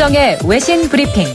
최경영의 외신 브리핑.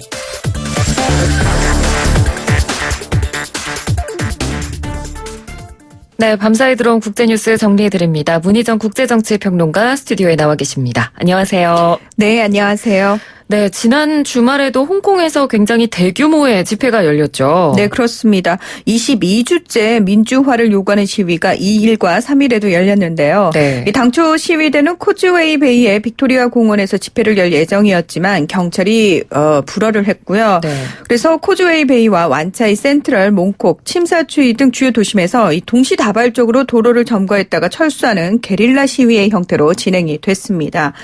네, 밤사이 들어온 국제뉴스 정리해드립니다. 문희정 국제정치평론가 스튜디오에 나와 계십니다. 안녕하세요. 네, 안녕하세요. 네, 지난 주말에도 홍콩에서 굉장히 대규모의 집회가 열렸죠. 네, 그렇습니다. 22주째 민주화를 요구하는 시위가 2일과 3일에도 열렸는데요. 네. 당초 시위대는 코즈웨이 베이의 빅토리아 공원에서 집회를 열 예정이었지만 경찰이 불허를 했고요. 네. 그래서 코즈웨이 베이와 완차이 센트럴, 몽콕, 침사추이 등 주요 도심에서 이 동시다발적으로 도로를 점거했다가 철수하는 게릴라 시위의 형태로 진행이 됐습니다.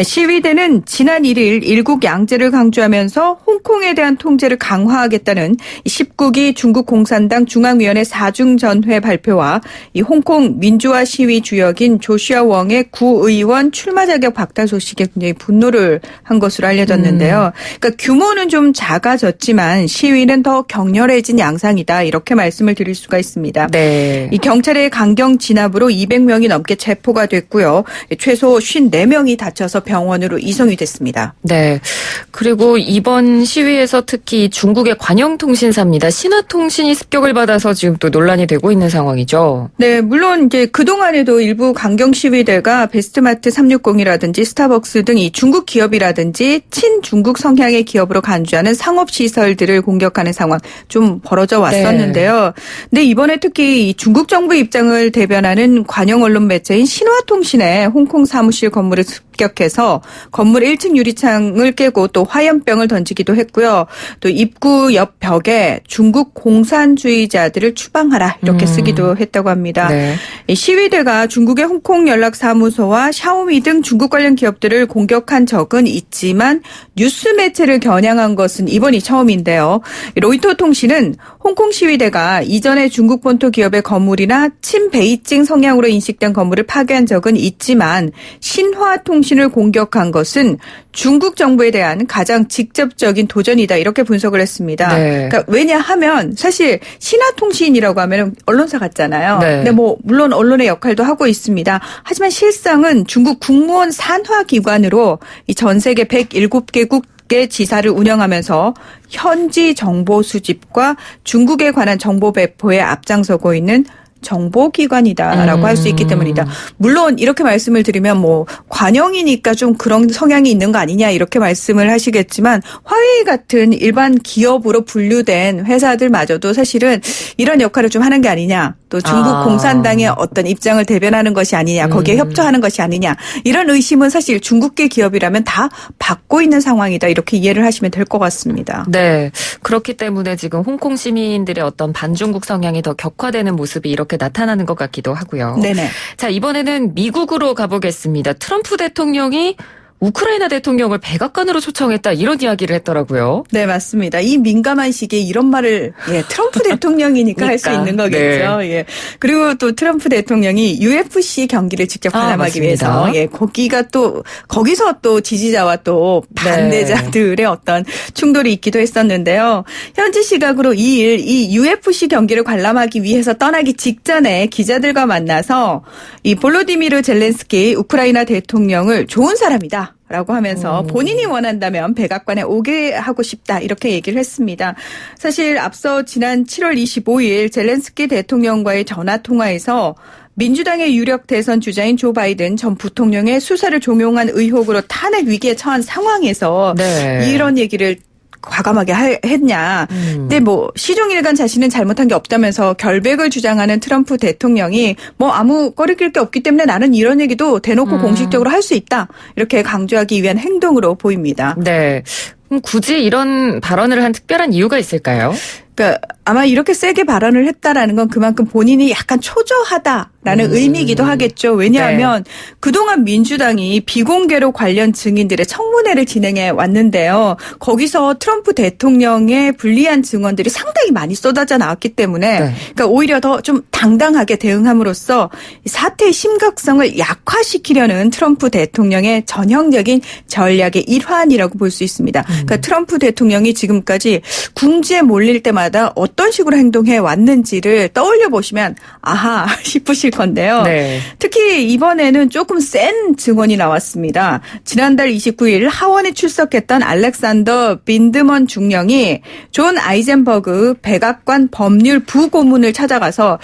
시위대는 지난 1일 일국 양제를 강조하면서 홍콩에 대한 통제를 강화하겠다는 19기 중국 공산당 중앙위원회 4중 전회 발표와 이 홍콩 민주화 시위 주역인 조슈아 웡의 구의원 출마 자격 박탈 소식에 굉장히 분노를 한 것으로 알려졌는데요. 그러니까 규모는 좀 작아졌지만 시위는 더 격렬해진 양상이다, 이렇게 말씀을 드릴 수가 있습니다. 네. 이 경찰의 강경 진압으로 200명이 넘게 체포가 됐고요. 최소 54명이 다쳐서 병원으로 이송이 됐습니다. 네. 그리고 이번 시위에서 특히 중국의 관영통신사입니다. 신화통신이 습격을 받아서 지금 또 논란이 되고 있는 상황이죠. 네, 물론 이제 그동안에도 일부 강경 시위대가 베스트마트 360이라든지 스타벅스 등 이 중국 기업이라든지 친중국 성향의 기업으로 간주하는 상업시설들을 공격하는 상황 좀 벌어져 왔었는데요. 네. 근데 이번에 특히 이 중국 정부 입장을 대변하는 관영 언론 매체인 신화통신의 홍콩 사무실 건물을 습격해서 건물 1층 유리창을 깨고 또 화염병을 던지기도 했고요. 또 입구 옆 벽에 중국 공산주의자들을 추방하라, 이렇게 쓰기도 했다고 합니다. 네. 이 시위대가 중국의 홍콩 연락사무소와 샤오미 등 중국 관련 기업들을 공격한 적은 있지만 뉴스 매체를 겨냥한 것은 이번이 처음인데요. 로이터 통신은 홍콩 시위대가 이전에 중국 본토 기업의 건물이나 친베이징 성향으로 인식된 건물을 파괴한 적은 있지만 신화통신을 공격한 것은 중국 정부에 대한 가장 직접적인 도전이다, 이렇게 분석을 했습니다. 네. 그러니까 왜냐하면 사실 신화통신이라고 하면 언론사 같잖아요. 네. 근데 뭐 물론 언론의 역할도 하고 있습니다. 하지만 실상은 중국 국무원 산하기관으로 이 전 세계 107개국 지사를 운영하면서 현지 정보 수집과 중국에 관한 정보 배포에 앞장서고 있는 정보기관이다라고 할 수 있기 때문이다. 물론 이렇게 말씀을 드리면 뭐 관영이니까 좀 그런 성향이 있는 거 아니냐, 이렇게 말씀을 하시겠지만 화웨이 같은 일반 기업으로 분류된 회사들마저도 사실은 이런 역할을 좀 하는 게 아니냐, 또 중국 공산당의 어떤 입장을 대변하는 것이 아니냐, 거기에 협조하는 것이 아니냐, 이런 의심은 사실 중국계 기업이라면 다 받고 있는 상황이다, 이렇게 이해를 하시면 될 것 같습니다. 네. 그렇기 때문에 지금 홍콩 시민들의 어떤 반중국 성향이 더 격화되는 모습이 이렇게 나타나는 것 같기도 하고요. 네네. 자, 이번에는 미국으로 가보겠습니다. 트럼프 대통령이 우크라이나 대통령을 백악관으로 초청했다, 이런 이야기를 했더라고요. 네, 맞습니다. 이 민감한 시기에 이런 말을 트럼프 대통령이니까 할 수 있는 거겠죠. 네. 예. 그리고 또 트럼프 대통령이 UFC 경기를 직접 관람하기 위해서 거기서 또 지지자와 또 반대자들의 어떤 충돌이 있기도 했었는데요. 현지 시각으로 2일 이 UFC 경기를 관람하기 위해서 떠나기 직전에 기자들과 만나서 이 볼로디미르 젤렌스키 우크라이나 대통령을 좋은 사람이다 라고 하면서 본인이 원한다면 백악관에 오게 하고 싶다, 이렇게 얘기를 했습니다. 사실 앞서 지난 7월 25일 젤렌스키 대통령과의 전화통화에서 민주당의 유력 대선 주자인 조 바이든 전 부통령의 수사를 종용한 의혹으로 탄핵 위기에 처한 상황에서 이런 얘기를 과감하게 했냐. 근데 뭐 시종일관 자신은 잘못한 게 없다면서 결백을 주장하는 트럼프 대통령이 뭐 아무 꺼리낄 게 없기 때문에 나는 이런 얘기도 대놓고 공식적으로 할 수 있다, 이렇게 강조하기 위한 행동으로 보입니다. 네. 그럼 굳이 이런 발언을 한 특별한 이유가 있을까요? 그러니까 아마 이렇게 세게 발언을 했다라는 건 그만큼 본인이 약간 초조하다라는 의미이기도 하겠죠. 왜냐하면 그동안 민주당이 비공개로 관련 증인들의 청문회를 진행해 왔는데요. 거기서 트럼프 대통령의 불리한 증언들이 상당히 많이 쏟아져 나왔기 때문에 그러니까 오히려 더 좀 당당하게 대응함으로써 사태의 심각성을 약화시키려는 트럼프 대통령의 전형적인 전략의 일환이라고 볼 수 있습니다. 그러니까 트럼프 대통령이 지금까지 궁지에 몰릴 때마다 어떤 식으로 행동해 왔는지를 떠올려 보시면 아하 싶으실 건데요. 네. 특히 이번에는 조금 센 증언이 나왔습니다. 지난달 29일 하원에 출석했던 알렉산더 빈드먼 중령이 존 아이젠버그 백악관 법률 부고문을 찾아가서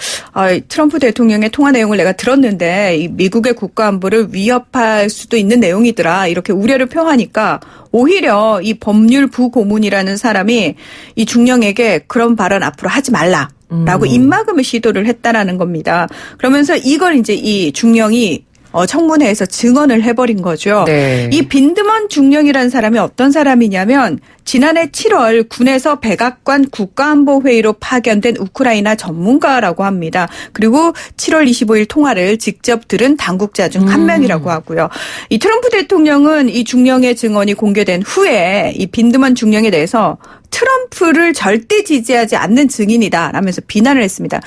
트럼프 대통령의 통화 내용을 내가 들었는데 이 미국의 국가안보를 위협할 수도 있는 내용이더라. 이렇게 우려를 표하니까 오히려 이 법률 부고문이라는 사람이 이 중령에게 그런 발언 앞으로 하지 말라. 라고 입막음을 시도를 했다라는 겁니다. 그러면서 이걸 이제 이 중령이 청문회에서 증언을 해버린 거죠. 네. 이 빈드먼 중령이라는 사람이 어떤 사람이냐면 지난해 7월 군에서 백악관 국가안보회의로 파견된 우크라이나 전문가라고 합니다. 그리고 7월 25일 통화를 직접 들은 당국자 중 한 명이라고 하고요. 이 트럼프 대통령은 이 중령의 증언이 공개된 후에 이 빈드먼 중령에 대해서 트럼프를 절대 지지하지 않는 증인이다 라면서 비난을 했습니다.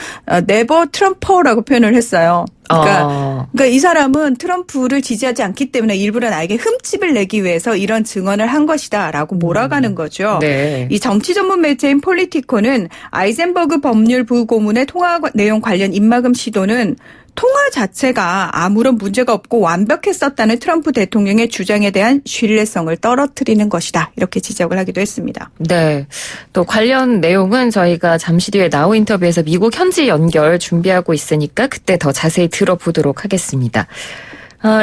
네버 트럼퍼라고 표현을 했어요. 그러니까 이 사람은 트럼프를 지지하지 않기 때문에 일부러 나에게 흠집을 내기 위해서 이런 증언을 한 것이다라고 몰아가는 거죠. 네. 이 정치 전문 매체인 폴리티코는 아이젠버그 법률 부고문의 통화 내용 관련 입막음 시도는 통화 자체가 아무런 문제가 없고 완벽했었다는 트럼프 대통령의 주장에 대한 신뢰성을 떨어뜨리는 것이다. 이렇게 지적을 하기도 했습니다. 네. 또 관련 내용은 저희가 잠시 뒤에 나우 인터뷰에서 미국 현지 연결 준비하고 있으니까 그때 더 자세히 들어보도록 하겠습니다.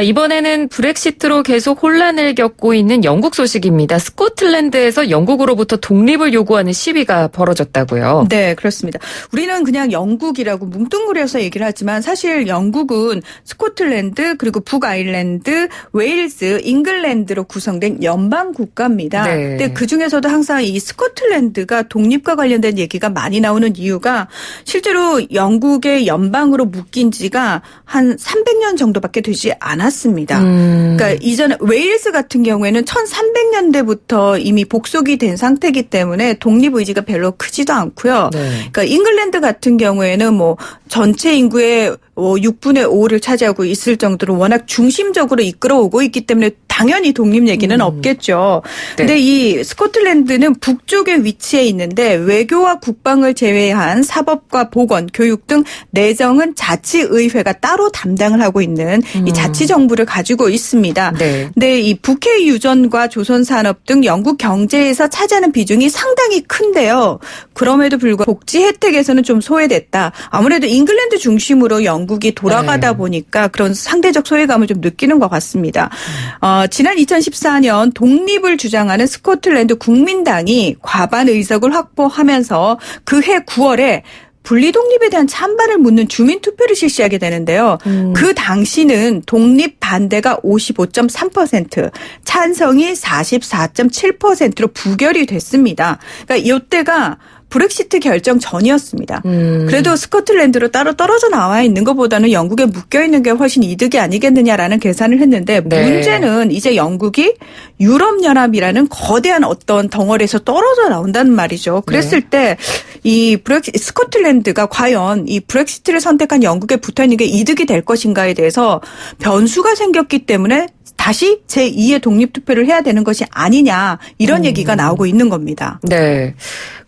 이번에는 브렉시트로 계속 혼란을 겪고 있는 영국 소식입니다. 스코틀랜드에서 영국으로부터 독립을 요구하는 시위가 벌어졌다고요. 네, 그렇습니다. 우리는 그냥 영국이라고 뭉뚱그려서 얘기를 하지만 사실 영국은 스코틀랜드 그리고 북아일랜드, 웨일스, 잉글랜드로 구성된 연방 국가입니다. 네. 근데 그중에서도 항상 이 스코틀랜드가 독립과 관련된 얘기가 많이 나오는 이유가 실제로 영국의 연방으로 묶인 지가 한 300년 정도밖에 되지 않았습니다. 그러니까 이전 웨일스 같은 경우에는 1300년대부터 이미 복속이 된 상태이기 때문에 독립 의지가 별로 크지도 않고요. 네. 그러니까 잉글랜드 같은 경우에는 뭐 전체 인구의 6분의 5를 차지하고 있을 정도로 워낙 중심적으로 이끌어오고 있기 때문에 당연히 독립 얘기는 없겠죠. 근데 네. 이 스코틀랜드는 북쪽에 위치해 있는데 외교와 국방을 제외한 사법과 보건, 교육 등 내정은 자치의회가 따로 담당을 하고 있는 이 자치정부를 가지고 있습니다. 네. 근데 이 북해 유전과 조선산업 등 영국 경제에서 차지하는 비중이 상당히 큰데요. 그럼에도 불구하고 복지 혜택에서는 좀 소외됐다. 아무래도 잉글랜드 중심으로 영국이 돌아가다 네. 보니까 그런 상대적 소외감을 좀 느끼는 것 같습니다. 지난 2014년 독립을 주장하는 스코틀랜드 국민당이 과반 의석을 확보하면서 그해 9월에 분리독립에 대한 찬반을 묻는 주민투표를 실시하게 되는데요. 그 당시는 독립 반대가 55.3%, 찬성이 44.7%로 부결이 됐습니다. 그러니까 이때가 브렉시트 결정 전이었습니다. 그래도 스코틀랜드로 따로 떨어져 나와 있는 것보다는 영국에 묶여 있는 게 훨씬 이득이 아니겠느냐라는 계산을 했는데 네. 문제는 이제 영국이 유럽연합이라는 거대한 어떤 덩어리에서 떨어져 나온다는 말이죠. 그랬을 때 이 스코틀랜드가 과연 이 브렉시트를 선택한 영국에 붙어 있는 게 이득이 될 것인가에 대해서 변수가 생겼기 때문에 다시 제2의 독립투표를 해야 되는 것이 아니냐 이런 얘기가 나오고 있는 겁니다. 네.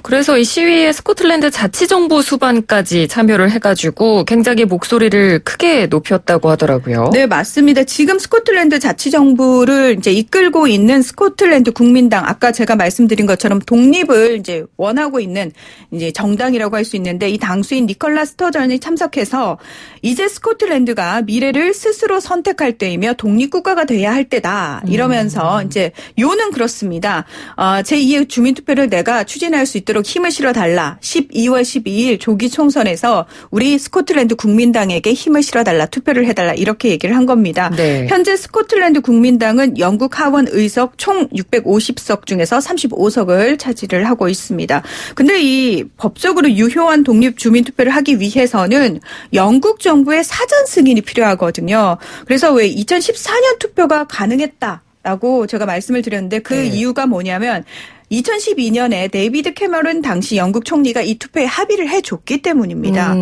그래서 이 시위에 스코틀랜드 자치정부 수반까지 참여를 해가지고 굉장히 목소리를 크게 높였다고 하더라고요. 네, 맞습니다. 지금 스코틀랜드 자치정부를 이제 이끌고 있는 스코틀랜드 국민당, 아까 제가 말씀드린 것처럼 독립을 이제 원하고 있는 이제 정당이라고 할 수 있는데 이 당수인 니콜라 스터전이 참석해서 이제 스코틀랜드가 미래를 스스로 선택할 때이며 독립국가가 돼야 할 때다. 이러면서 이제 요는 그렇습니다. 제2의 주민투표를 내가 추진할 수 있도록 힘을 실어달라. 12월 12일 조기 총선에서 우리 스코틀랜드 국민당에게 힘을 실어달라. 투표를 해달라. 이렇게 얘기를 한 겁니다. 네. 현재 스코틀랜드 국민당은 영국 하원 의석 총 650석 중에서 35석을 차지를 하고 있습니다. 근데 이 법적으로 유효한 독립 주민투표를 하기 위해서는 영국 정부의 사전 승인이 필요하거든요. 그래서 왜 2014년 투표가 가능했다라고 제가 말씀을 드렸는데 그 네. 이유가 뭐냐면 2012년에 데이비드 캐머런 당시 영국 총리가 이 투표에 합의를 해줬기 때문입니다.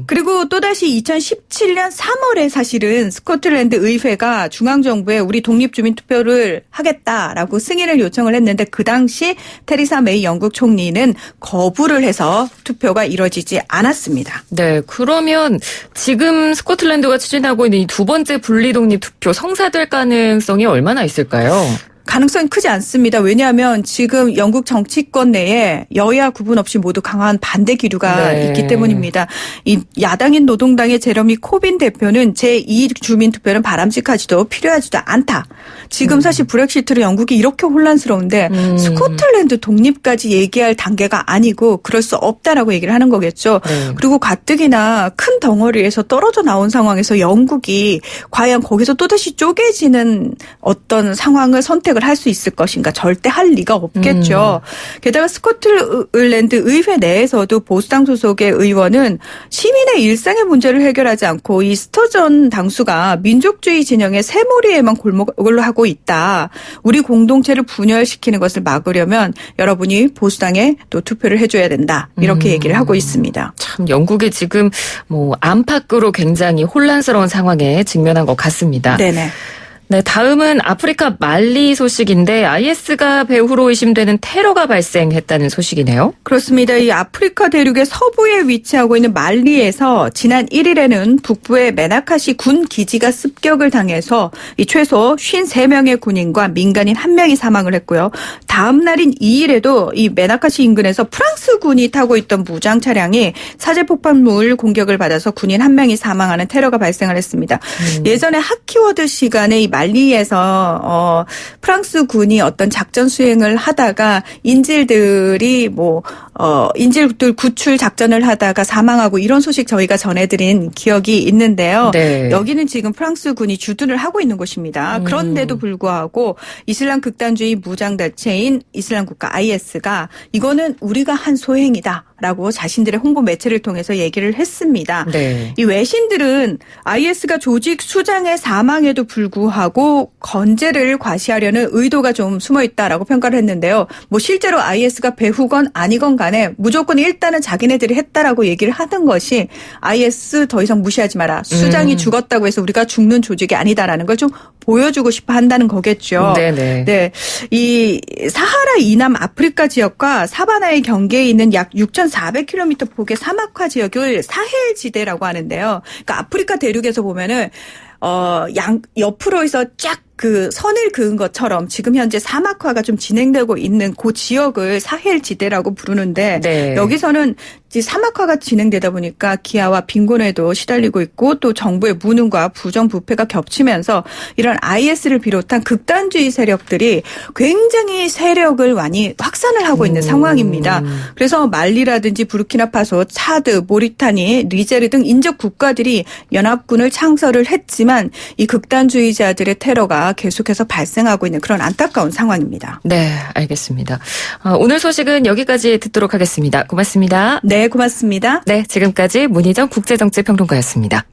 그리고 또다시 2017년 3월에 사실은 스코틀랜드 의회가 중앙정부에 우리 독립주민투표를 하겠다라고 승인을 요청을 했는데 그 당시 테리사 메이 영국 총리는 거부를 해서 투표가 이뤄지지 않았습니다. 네, 그러면 지금 스코틀랜드가 추진하고 있는 이 두 번째 분리독립투표 성사될 가능성이 얼마나 있을까요? 가능성이 크지 않습니다. 왜냐하면 지금 영국 정치권 내에 여야 구분 없이 모두 강한 반대 기류가 네. 있기 때문입니다. 이 야당인 노동당의 제러미 코빈 대표는 제2 주민투표는 바람직하지도 필요하지도 않다. 지금 사실 브렉시트로 영국이 이렇게 혼란스러운데 스코틀랜드 독립까지 얘기할 단계가 아니고 그럴 수 없다라고 얘기를 하는 거겠죠. 네. 그리고 가뜩이나 큰 덩어리에서 떨어져 나온 상황에서 영국이 과연 거기서 또다시 쪼개지는 어떤 상황을 선택을 할 수 있을 것인가? 절대 할 리가 없겠죠. 게다가 스코틀랜드 의회 내에서도 보수당 소속의 의원은 시민의 일상의 문제를 해결하지 않고 이 스터전 당수가 민족주의 진영의 새몰이에만 골목을 하고 있다. 우리 공동체를 분열시키는 것을 막으려면 여러분이 보수당에 또 투표를 해줘야 된다. 이렇게 얘기를 하고 있습니다. 참 영국이 지금 뭐 안팎으로 굉장히 혼란스러운 상황에 직면한 것 같습니다. 네네. 네, 다음은 아프리카 말리 소식인데 IS가 배후로 의심되는 테러가 발생했다는 소식이네요. 그렇습니다. 이 아프리카 대륙의 서부에 위치하고 있는 말리에서 지난 1일에는 북부의 메나카시 군 기지가 습격을 당해서 이 최소 53명의 군인과 민간인 1명이 사망을 했고요. 다음 날인 2일에도 이 메나카시 인근에서 프랑스 군이 타고 있던 무장 차량이 사제폭발물 공격을 받아서 군인 1명이 사망하는 테러가 발생을 했습니다. 예전에 하키워드 시간에 이 말리에서 프랑스 군이 어떤 작전 수행을 하다가 인질들이 인질들 구출 작전을 하다가 사망하고 이런 소식 저희가 전해드린 기억이 있는데요. 네. 여기는 지금 프랑스 군이 주둔을 하고 있는 곳입니다. 그런데도 불구하고 이슬람 극단주의 무장단체인 이슬람 국가 IS가 이거는 우리가 한 소행이다. 라고 자신들의 홍보 매체를 통해서 얘기를 했습니다. 네. 이 외신들은 IS가 조직 수장의 사망에도 불구하고 건재를 과시하려는 의도가 좀 숨어 있다라고 평가를 했는데요. 실제로 IS가 배후건 아니건 간에 무조건 일단은 자기네들이 했다라고 얘기를 하는 것이 IS 더 이상 무시하지 마라. 수장이 죽었다고 해서 우리가 죽는 조직이 아니다라는 걸 좀 보여주고 싶어 한다는 거겠죠. 네네. 네. 이 사하라 이남 아프리카 지역과 사바나의 경계에 있는 약 6,400km 폭의 사막화 지역을 사헬 지대라고 하는데요. 그러니까 아프리카 대륙에서 보면은 옆으로 해서 쫙 그 선을 그은 것처럼 지금 현재 사막화가 좀 진행되고 있는 그 지역을 사헬 지대라고 부르는데 네. 여기서는 이제 사막화가 진행되다 보니까 기아와 빈곤에도 시달리고 있고 또 정부의 무능과 부정부패가 겹치면서 이런 IS를 비롯한 극단주의 세력들이 굉장히 세력을 많이 확산을 하고 있는 상황입니다. 그래서 말리라든지 부르키나파소, 차드, 모리타니, 니제르 등 인접 국가들이 연합군을 창설을 했지만 이 극단주의자들의 테러가 계속해서 발생하고 있는 그런 안타까운 상황입니다. 네, 알겠습니다. 오늘 소식은 여기까지 듣도록 하겠습니다. 고맙습니다. 네, 고맙습니다. 네, 지금까지 문희정 국제정치평론가였습니다.